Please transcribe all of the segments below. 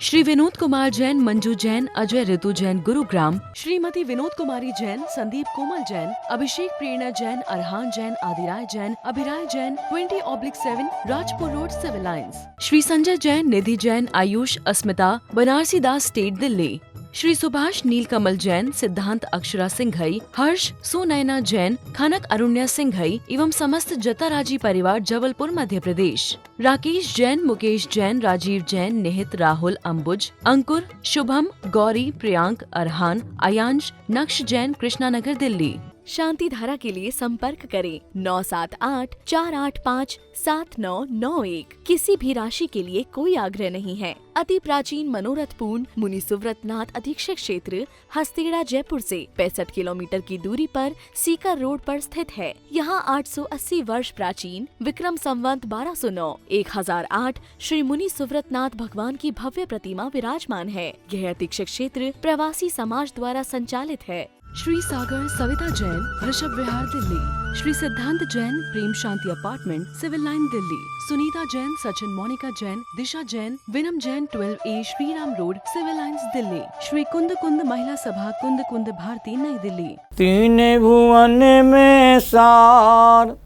Shri Vinod Kumar Jain, Manju Jain, Ajay Ritu Jain, Gurugram. Shrimati Vinod Kumari Jain, Sandeep Komal Jain, Abhishek Prerna Jain, Arhan Jain, Adiray Jain, Abhiray Jain, 20/7 Rajpur road, civil lines. Shri Sanjay Jain, Nidhi Jain, Ayush, Asmita, Banarsi Das estate, Delhi. Shri Subhash Neelkamal Jain, Siddhant Akshara Singhai, हर्ष सुनैना जैन, खनक अरुण्या सिंघई एवं समस्त जताराजी परिवार, जबलपुर, मध्य प्रदेश। राकेश जैन, मुकेश जैन, राजीव जैन, निहित, राहुल, अंबुज, अंकुर, शुभम, गौरी, प्रियांक, अरहान, आयांश, नक्श जैन, कृष्णानगर, दिल्ली। शांति धारा के लिए संपर्क करें 9784857991। किसी भी राशि के लिए कोई आग्रह नहीं है। अति प्राचीन मनोरथपूर्ण मुनि सुव्रतनाथ अधीक्षक क्षेत्र, हस्तेड़ा, जयपुर से 65 किलोमीटर की दूरी पर सीकर रोड पर स्थित है। यहाँ 880 वर्ष प्राचीन विक्रम संवत 1209 1008 श्री मुनि सुव्रतनाथ भगवान की भव्य प्रतिमा विराजमान है। यह अधीक्षक क्षेत्र प्रवासी समाज द्वारा संचालित है। श्री सागर सविता जैन, ऋषभ विहार, Delhi. Shri Siddhant Jain, Prem Shanti apartment, civil line, Delhi. Sunita Jain, Sachin, Monika Jain, Disha Jain, Vinam Jain, 12A Shriram road, civil lines, Delhi. Shri Kund Kund महिला सभा, कुंद कुंद, भारती, नई दिल्ली। तीन भुवन में सार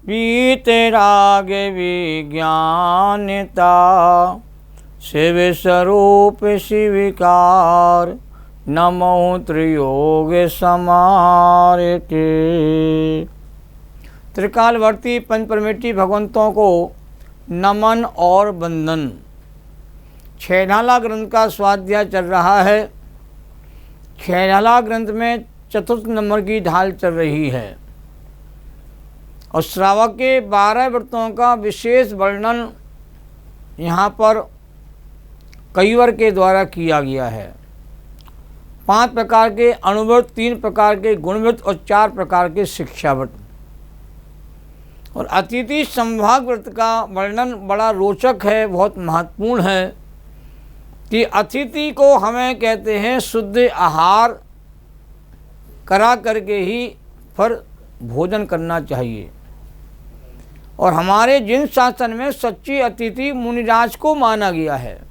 बीते राग विज्ञानता, शिव स्वरूप शिविकार, नमो त्रियोग समारते। त्रिकालवर्ती पंचपरमेष्ठी भगवंतों को नमन और वंदन। छैनाला ग्रंथ का स्वाध्याय चल रहा है। छैनाला ग्रंथ में चतुर्थ नंबर की ढाल चल रही है और श्रावक के 12 व्रतों का विशेष वर्णन यहाँ पर कईवर के द्वारा किया गया है। 5 प्रकार के अणुव्रत, 3 प्रकार के गुणव्रत और 4 प्रकार के शिक्षाव्रत। और अतिथि संभाग व्रत का वर्णन बड़ा रोचक है, बहुत महत्वपूर्ण है कि अतिथि को हमें कहते हैं शुद्ध आहार करा करके ही फिर भोजन करना चाहिए। और हमारे जिन शासन में सच्ची अतिथि मुनिराज को माना गया है।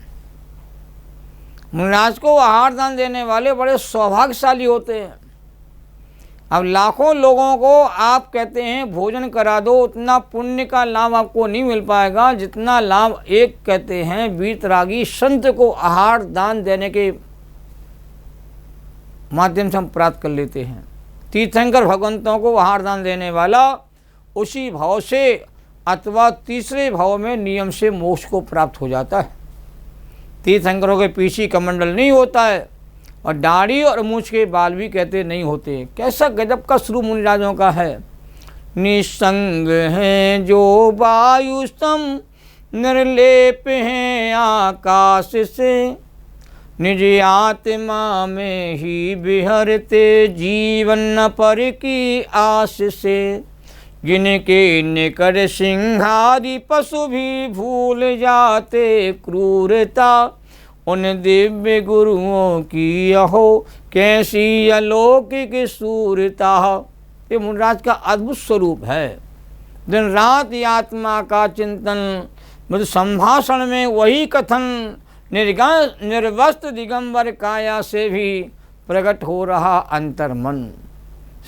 मुनिराज को आहार दान देने वाले बड़े सौभाग्यशाली होते हैं। अब लाखों लोगों को आप कहते हैं भोजन करा दो, उतना पुण्य का लाभ आपको नहीं मिल पाएगा जितना लाभ एक कहते हैं वीतरागी संत को आहार दान देने के माध्यम से हम प्राप्त कर लेते हैं। तीर्थंकर भगवंतों को आहार दान देने वाला उसी भाव से अथवा तीसरे भाव में नियम से मोक्ष को प्राप्त हो जाता है। तीर्थंकरों के पीछे कमंडल नहीं होता है और दाढ़ी और मूछ के बाल भी कहते नहीं होते। कैसा गजब का स्वरूप मुनिराजों का है। निसंग हैं जो वायु सम, निर्लेप हैं आकाश से, निज आत्मा में ही बिहरते, जीवन पर की आस से। जिनके निकट सिंहादि पशु भी भूल जाते क्रूरता, उन दिव्य गुरुओं की अहो कैसी अलौकिक सूरता। ये मुनिराज का अद्भुत स्वरूप है। दिन रात आत्मा का चिंतन, मृदु संभाषण में वही कथन, निर्वस्त्र दिगंबर काया से भी प्रकट हो रहा अंतर्मन।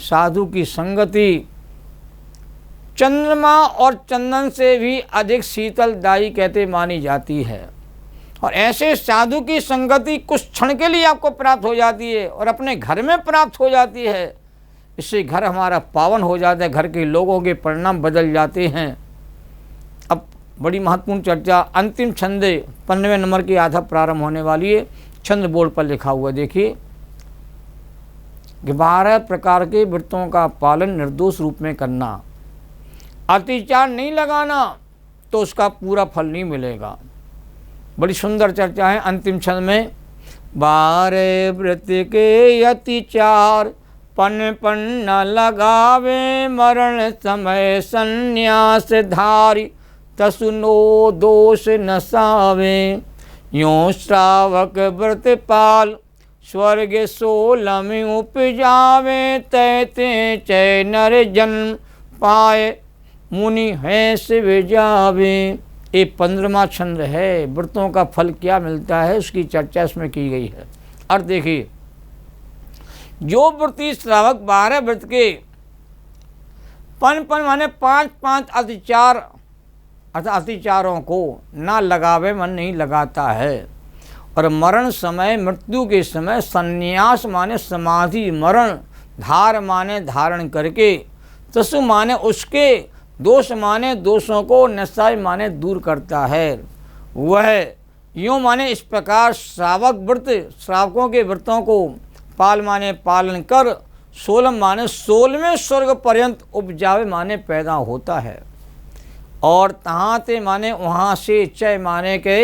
साधु की संगति चंद्रमा और चंदन से भी अधिक शीतलदायी कहते मानी जाती है। और ऐसे साधु की संगति कुछ क्षण के लिए आपको प्राप्त हो जाती है और अपने घर में प्राप्त हो जाती है। इससे घर हमारा पावन हो जाता है, घर के लोगों के परिणाम बदल जाते हैं। अब बड़ी महत्वपूर्ण चर्चा, अंतिम छंदे 15वें नंबर की आधा प्रारंभ होने वाली है। छंद बोर्ड पर लिखा हुआ देखिए कि 12 प्रकार के व्रतों का पालन निर्दोष रूप में करना, अतिचार नहीं लगाना तो उसका पूरा फल नहीं मिलेगा। बड़ी सुंदर चर्चा है अंतिम छंद में। 12 व्रत के अतिचार, पन पन न लगावे, मरण समय संन्यास धारी, तसुनो दोष न सावे। यों श्रावक व्रत पाल, स्वर्ग 16 में उपजावे, तैते चै नर जन्म पाए, मुनि है शिव जावे। ये 15वां छंद है। व्रतों का फल क्या मिलता है उसकी चर्चा इसमें की गई है। और देखिए, जो व्रती श्रावक 12 व्रत के पन माने 5 अतिचार अर्थात अतिचारों को ना लगावे मन नहीं लगाता है, और मरण समय मृत्यु के समय संन्यास माने समाधि, मरण धार माने धारण करके, तसु माने उसके, दोष माने दोषों को, नशाई माने दूर करता है। वह यूँ माने इस प्रकार श्रावक व्रत, श्रावकों के व्रतों को पाल माने पालन कर, 16 माने 16वें स्वर्ग पर्यंत उपजावे माने पैदा होता है। और तहाँते माने वहाँ से चय माने के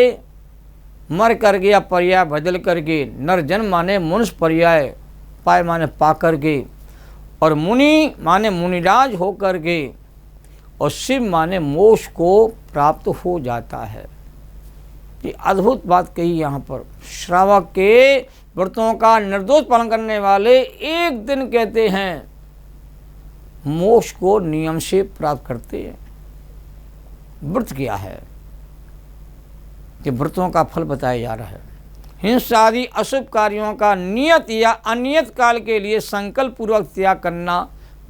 मर कर गया पर्याय बदल करके, नरजन माने मनुष्य पर्याय पाए माने पा कर के, और मुनि माने मुनिराज हो कर के, और शिव माने मोक्ष को प्राप्त हो जाता है। ये अद्भुत बात कही यहाँ पर। श्रावक के व्रतों का निर्दोष पालन करने वाले एक दिन कहते हैं मोक्ष को नियम से प्राप्त करते हैं। व्रत क्या है कि व्रतों का फल बताया जा रहा है। हिंसा आदि अशुभ कार्यों का नियत या अनियत काल के लिए संकल्प पूर्वक त्याग करना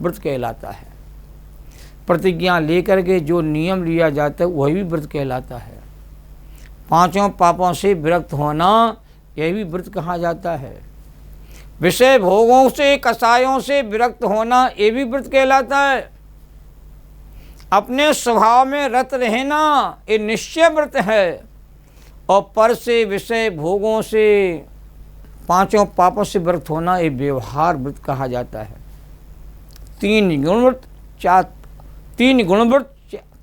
व्रत कहलाता है। प्रतिज्ञा लेकर के जो नियम लिया जाता है वही भी व्रत कहलाता है। 5 पापों से विरक्त होना यह भी व्रत कहा जाता है। विषय भोगों से, कसायों से विरक्त होना ये भी व्रत कहलाता है। अपने स्वभाव में रत रहना ये निश्चय व्रत है। और पर से, विषय भोगों से, 5 पापों से विरक्त होना ये व्यवहार व्रत कहा जाता है। 3 गुणव्रत, 3 गुणव्रत,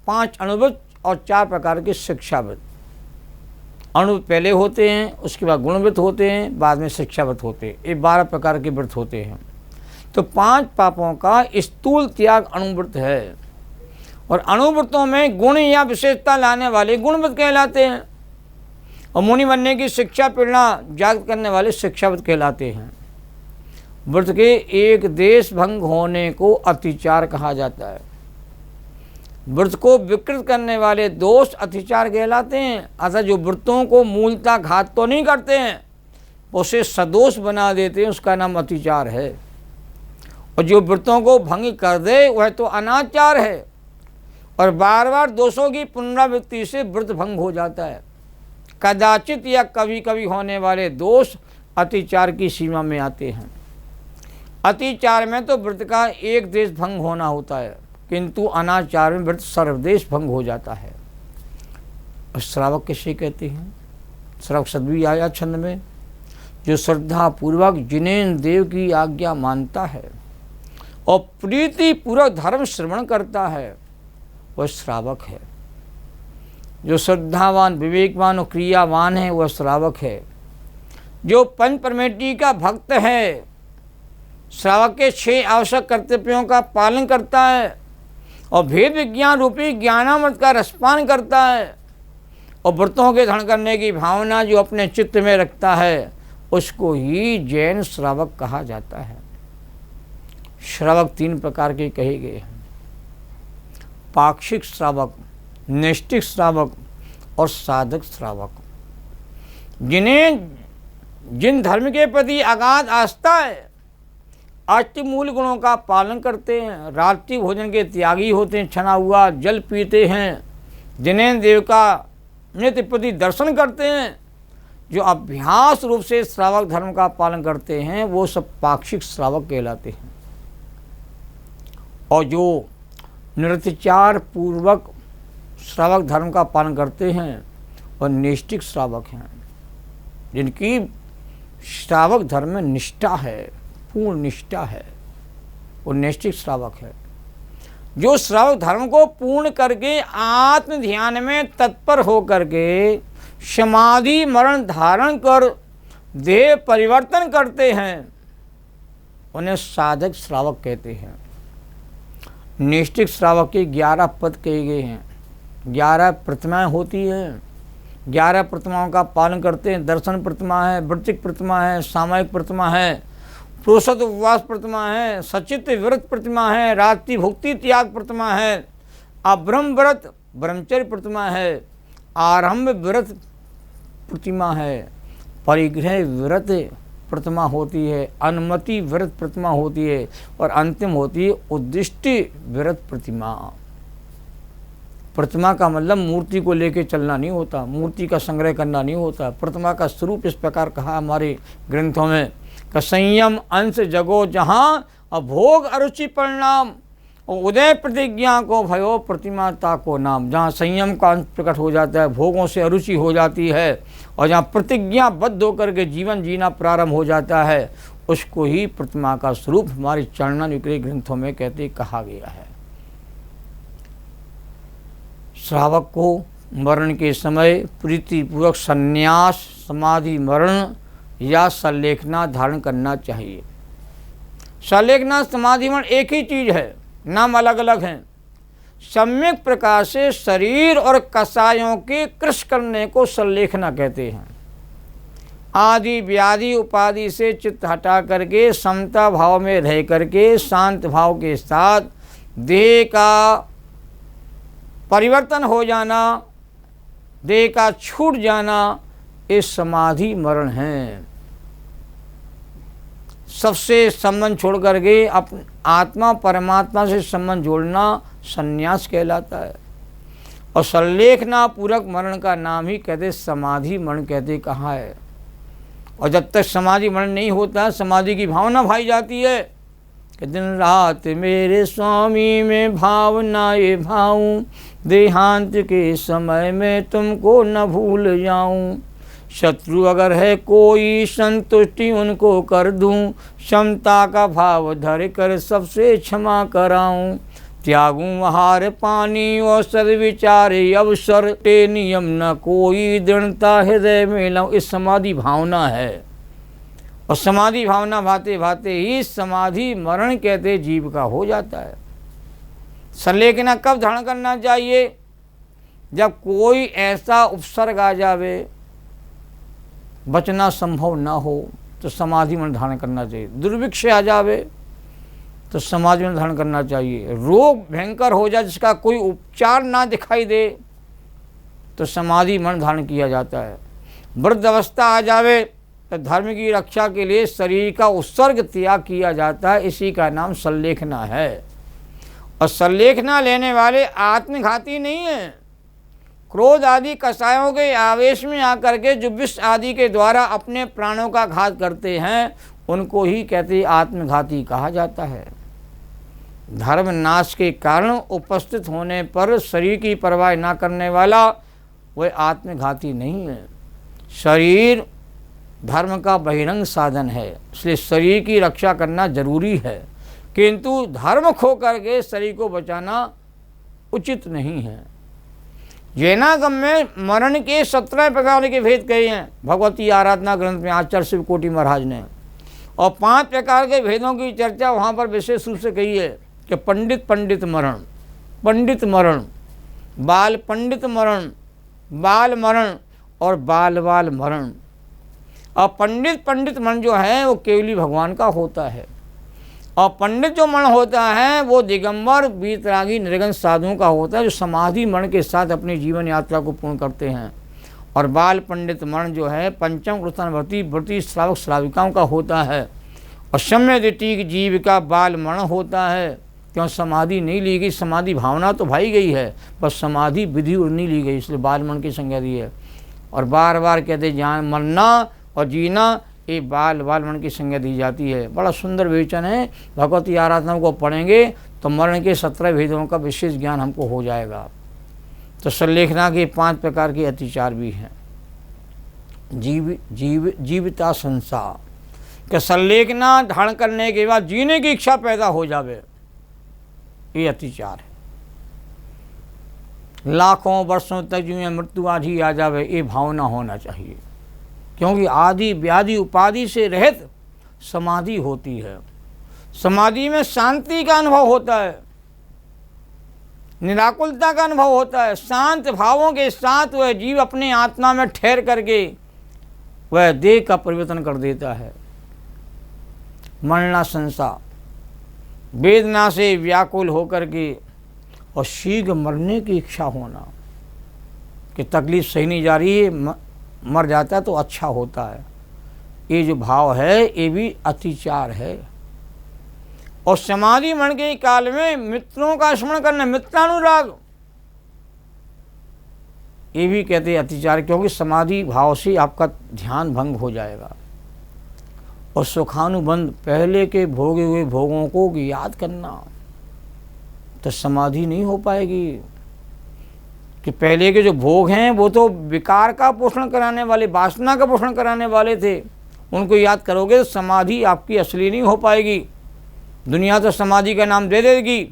5 अणुव्रत और 4 प्रकार के शिक्षाव्रत। अणु पहले होते हैं, उसके बाद गुणव्रत होते हैं, बाद में शिक्षाव्रत होते हैं। ये 12 प्रकार के व्रत होते हैं। तो 5 पापों का स्थूल त्याग अणुव्रत है। और अणुव्रतों में गुण या विशेषता लाने वाले गुणव्रत कहलाते हैं, और मुनि बनने की शिक्षा प्रेरणा जागृत करने वाले शिक्षाव्रत कहलाते हैं। व्रत के एक देश भंग होने को अतिचार कहा जाता है। व्रत को विकृत करने वाले दोष अतिचार कहलाते हैं। अतः जो व्रतों को मूलतः घात तो नहीं करते हैं, उसे सदोष बना देते हैं, उसका नाम अतिचार है। और जो व्रतों को भंग कर दे वह तो अनाचार है। और बार बार दोषों की पुनरावृत्ति से व्रत भंग हो जाता है। कदाचित या कभी कभी होने वाले दोष अतिचार की सीमा में आते हैं। अतिचार में तो व्रत का एक देश भंग होना होता है, किंतु अनाचार में व्रत सर्वदेश भंग हो जाता है। और श्रावक किसे कहते हैं? श्रावक शब्द भी आया छंद में। जो श्रद्धा पूर्वक जिनेन्द्र देव की आज्ञा मानता है और प्रीति पूर्वक धर्म श्रवण करता है वह श्रावक है। जो श्रद्धावान, विवेकवान और क्रियावान है वह श्रावक है। जो पंच परमेष्टि का भक्त है, श्रावक के 6 आवश्यक कर्तव्यों का पालन करता है और भेद विज्ञान रूपी ज्ञानामृत का रसपान करता है, और व्रतों के धारण करने की भावना जो अपने चित्त में रखता है उसको ही जैन श्रावक कहा जाता है। श्रावक 3 प्रकार के कहे गए हैं: पाक्षिक श्रावक, नैष्ठिक श्रावक और साधक श्रावक। जिन धर्म के प्रति अगाध आस्था है, अष्टमूल गुणों का पालन करते हैं, रात्रि भोजन के त्यागी होते हैं, छना हुआ जल पीते हैं, जिन्हें देव का नित्य प्रति दर्शन करते हैं, जो अभ्यास रूप से श्रावक धर्म का पालन करते हैं वो सब पाक्षिक श्रावक कहलाते हैं। और जो निरतिचार पूर्वक श्रावक धर्म का पालन करते हैं और नैष्ठिक श्रावक हैं, जिनकी श्रावक धर्म में निष्ठा है, पूर्ण निष्ठा है, वो नैष्ठिक श्रावक है। जो श्रावक धर्म को पूर्ण करके आत्म ध्यान में तत्पर हो करके समाधि मरण धारण कर देह परिवर्तन करते हैं उन्हें साधक श्रावक कहते हैं। नैष्ठिक श्रावक के 11 पद कहे गए हैं। 11 प्रतिमाएँ होती हैं। 11 प्रतिमाओं का पालन करते हैं। दर्शन प्रतिमा है, वृत्तिक प्रतिमा है, सामयिक प्रतिमा है, पुरुषत्व उपवास प्रतिमा है, सचित व्रत प्रतिमा है, रात्रि भुक्ति त्याग प्रतिमा है, अब्रह्म व्रत ब्रह्मचर्य प्रतिमा है, आरंभ व्रत प्रतिमा है, परिग्रह व्रत प्रतिमा होती है, अनुमति व्रत प्रतिमा होती है और अंतिम होती है उद्दिष्टि व्रत प्रतिमा। प्रतिमा का मतलब मूर्ति को लेके चलना नहीं होता, मूर्ति का संग्रह करना नहीं होता। प्रतिमा का स्वरूप इस प्रकार कहा हमारे ग्रंथों में कि संयम अंश जगो जहाँ और भोग अरुचि परिणाम और उदय प्रतिज्ञा को भयो प्रतिमाता को नाम। जहाँ संयम का अंश प्रकट हो जाता है, भोगों से अरुचि हो जाती है और जहाँ प्रतिज्ञाबद्ध होकर के जीवन जीना प्रारंभ हो जाता है, उसको ही प्रतिमा का स्वरूप हमारे चाणक्य ग्रंथों में कहते कहा गया है। श्रावक को मरण के समय प्रीतिपूर्वक संन्यास, समाधि मरण या संलेखना धारण करना चाहिए। संलेखना समाधि मरण एक ही चीज़ है, नाम अलग अलग हैं। सम्यक प्रकार से शरीर और कसायों के कृश करने को संलेखना कहते हैं। आदि व्याधि उपाधि से चित्त हटा करके समता भाव में रह करके शांत भाव के साथ देह का परिवर्तन हो जाना, देह का छूट जाना, ये समाधि मरण है। सबसे संबंध छोड़ करके अपने आत्मा परमात्मा से संबंध जोड़ना संन्यास कहलाता है। और संलेखना पूरक मरण का नाम ही कहते समाधि मरण कहते कहा है। और जब तक समाधि मरण नहीं होता, समाधि की भावना भाई जाती है कि दिन रात मेरे स्वामी में भावना ये भाऊं, देहांत के समय में तुमको न भूल जाऊं। शत्रु अगर है कोई संतुष्टि उनको कर दूं, क्षमता का भाव धर कर सबसे क्षमा कराऊं। त्यागूं आहार पानी और सद्विचारे अवसर, ते नियम न कोई दृढ़ता हृदय में लाऊं। इस समाधि भावना है। और समाधि भावना भाते भाते ही समाधि मरण कहते जीव का हो जाता है। संलेखना कब धारण करना चाहिए? जब कोई ऐसा उपसर्ग आ जावे, बचना संभव ना हो, तो समाधि मरण धारण करना चाहिए। दुर्भिक्ष आ जावे तो समाधि मरण धारण करना चाहिए। रोग भयंकर हो जाए जिसका कोई उपचार ना दिखाई दे तो समाधि मरण धारण किया जाता है। वृद्ध अवस्था आ जावे तो धर्म की रक्षा के लिए शरीर का उत्सर्ग त्याग किया जाता है। इसी का नाम संलेखना है। और संलेखना लेने वाले आत्मघाती नहीं है। क्रोध आदि कसायों के आवेश में आकर के जो विष आदि के द्वारा अपने प्राणों का घात करते हैं, उनको ही कहते आत्मघाती कहा जाता है। धर्म नाश के कारण उपस्थित होने पर शरीर की परवाह ना करने वाला वह आत्मघाती नहीं है। शरीर धर्म का बहिरंग साधन है, इसलिए शरीर की रक्षा करना जरूरी है, किंतु धर्म खो करके शरीर को बचाना उचित नहीं है। जैनागम में मरण के 17 प्रकार के भेद कहे हैं भगवती आराधना ग्रंथ में आचार्य शिव कोटि महाराज ने। और 5 प्रकार के भेदों की चर्चा वहाँ पर विशेष रूप से कही है कि पंडित पंडित मरण, पंडित मरण, बाल पंडित मरण, बाल मरण और बाल बाल मरण। और पंडित पंडित मरण जो है वो केवली भगवान का होता है। और पंडित जो मरण होता है वो दिगंबर वीतरागी निर्गन साधुओं का होता है, जो समाधि मरण के साथ अपनी जीवन यात्रा को पूर्ण करते हैं। और बाल पंडित मरण जो है पंचम कृष्णानुभर्ती व्रती श्रावक श्राविकाओं का होता है। और सम्य द्वितीय जीव का बाल मरण होता है, क्यों समाधि नहीं ली गई। समाधि भावना तो भाई गई है, बस समाधि विधि नहीं ली गई, इसलिए बाल मरण की संज्ञा दी है। और बार बार कहते जान मरना और जीना, ये बाल मरण की संज्ञा दी जाती है। बड़ा सुंदर विवेचन है। भगवती आराधना को पढ़ेंगे तो मरण के 17 भेदों का विशेष ज्ञान हमको हो जाएगा। तो संलेखना के 5 प्रकार के अतिचार भी हैं। जीविता संसार कि संलेखना धारण करने के बाद जीने की इच्छा पैदा हो जावे, ये अतिचार है। लाखों वर्षों तक जो मृत्यु आधी आ जावे, ये भावना होना चाहिए। क्योंकि आदि व्याधि उपाधि से रहित समाधि होती है। समाधि में शांति का अनुभव होता है, निराकुलता का अनुभव होता है। शांत भावों के साथ वह जीव अपने आत्मा में ठहर करके वह देह का परिवर्तन कर देता है। मरना संसार वेदना से व्याकुल होकर के और शीघ्र मरने की इच्छा होना, कि तकलीफ सही नहीं जा रही है, मर जाता है तो अच्छा होता है। ये जो भाव है ये भी अतिचार है। और समाधि मरण के काल में मित्रों का स्मरण करना, मित्रानुराग, ये भी कहते हैं अतिचार, क्योंकि समाधि भाव से आपका ध्यान भंग हो जाएगा। और सुखानुबंध, पहले के भोगे हुए भोगों को याद करना, तो समाधि नहीं हो पाएगी। कि पहले के जो भोग हैं वो तो विकार का पोषण कराने वाले, वासना का पोषण कराने वाले थे, उनको याद करोगे तो समाधि आपकी असली नहीं हो पाएगी। दुनिया तो समाधि का नाम दे देगी,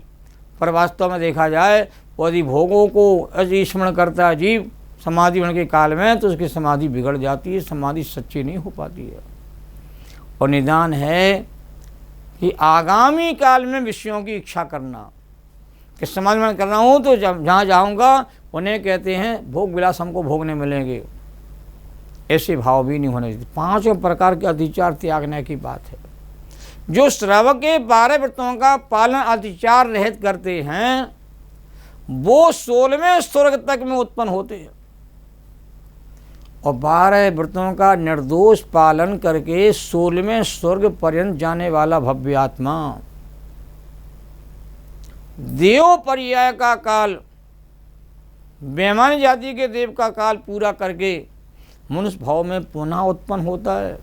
पर वास्तव में देखा जाए वो यदि भोगों को स्मरण करता है जीव समाधि होने के काल में, तो उसकी समाधि बिगड़ जाती है, समाधि सच्ची नहीं हो पाती है। और निदान है कि आगामी काल में विषयों की इच्छा करना, कि समाधि में कर रहा हूँ तो जहाँ जाऊँगा उन्हें कहते हैं भोग विलास हमको भोगने मिलेंगे, ऐसे भाव भी नहीं होने चाहिए। 5 प्रकार के अतिचार त्यागने की बात है। जो श्रावक के 12 व्रतों का पालन अतिचार रहित करते हैं वो 16वें स्वर्ग तक में उत्पन्न होते हैं। और 12 व्रतों का निर्दोष पालन करके 16वें स्वर्ग पर्यंत जाने वाला भव्य आत्मा देव पर्याय का काल, बेईमान जाति के देव का काल पूरा करके मनुष्य भाव में पुनः उत्पन्न होता है।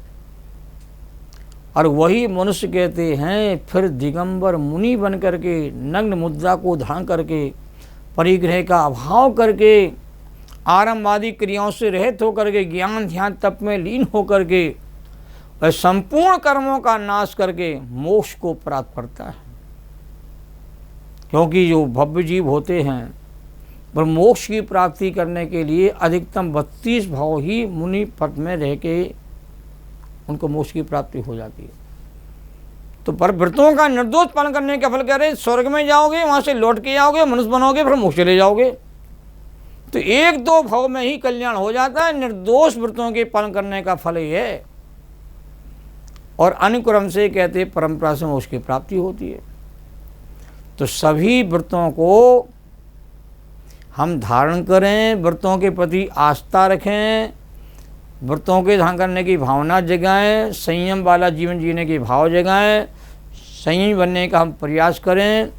और वही मनुष्य कहते हैं फिर दिगंबर मुनि बन करके, नग्न मुद्रा को धारण करके, परिग्रह का अभाव करके, आरंभवादी क्रियाओं से रहित होकर के, ज्ञान ध्यान तप में लीन होकर के, वह संपूर्ण कर्मों का नाश करके मोक्ष को प्राप्त करता है। क्योंकि जो भव्य जीव होते हैं पर मोक्ष की प्राप्ति करने के लिए अधिकतम 32 भाव ही मुनि पद में रह के उनको मोक्ष की प्राप्ति हो जाती है। तो पर व्रतों का निर्दोष पालन करने का फल कह रहे, स्वर्ग में जाओगे, वहाँ से लौट के आओगे, मनुष्य बनोगे, फिर मोक्ष चले जाओगे। तो 1-2 भाव में ही कल्याण हो जाता है। निर्दोष व्रतों के पालन करने का फल ये है। और अनुक्रम से कहते परंपरा से मोक्ष की प्राप्ति होती है। तो सभी व्रतों को हम धारण करें, व्रतों के प्रति आस्था रखें, व्रतों के धारण करने की भावना जगाएं, संयम वाला जीवन जीने के भाव जगाएं, संयमी बनने का हम प्रयास करें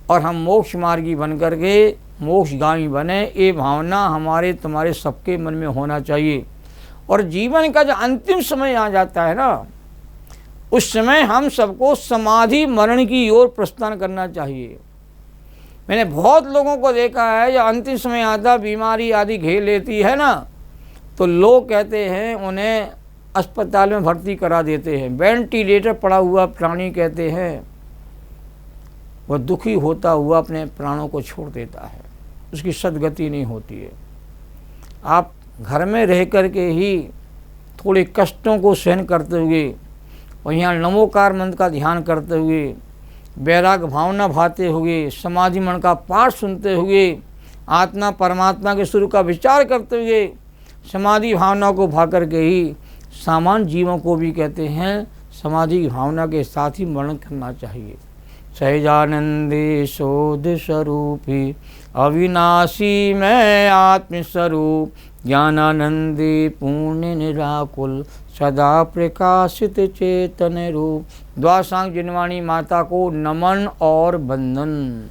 और हम मोक्ष मार्गी बन करके मोक्षगामी बने, ये भावना हमारे तुम्हारे सबके मन में होना चाहिए। और जीवन का जो अंतिम समय आ जाता है ना, उस समय हम सबको समाधि मरण की ओर प्रस्थान करना चाहिए। मैंने बहुत लोगों को देखा है जब अंतिम समय आता, बीमारी आदि घेर लेती है ना, तो लोग कहते हैं उन्हें अस्पताल में भर्ती करा देते हैं। वेंटिलेटर पड़ा हुआ प्राणी कहते हैं वह दुखी होता हुआ अपने प्राणों को छोड़ देता है, उसकी सद्गति नहीं होती है। आप घर में रह कर के ही थोड़े कष्टों को सहन करते हुए और यहाँ नमोकार मंत्र का ध्यान करते हुए, वैराग भावना भाते हुए, समाधि मन का पाठ सुनते हुए, आत्मा परमात्मा के स्वरूप का विचार करते हुए समाधि भावना को भा करके ही सामान्य जीवों को भी कहते हैं समाधि भावना के साथ ही मरण करना चाहिए। सहजानंदे शोध स्वरूपी अविनाशी मैं आत्मस्वरूप, ज्ञानानंदे पूर्ण निराकुल सदा प्रकाशित चेतन रूप। द्वासांग जिनवाणी माता को नमन और बंदन।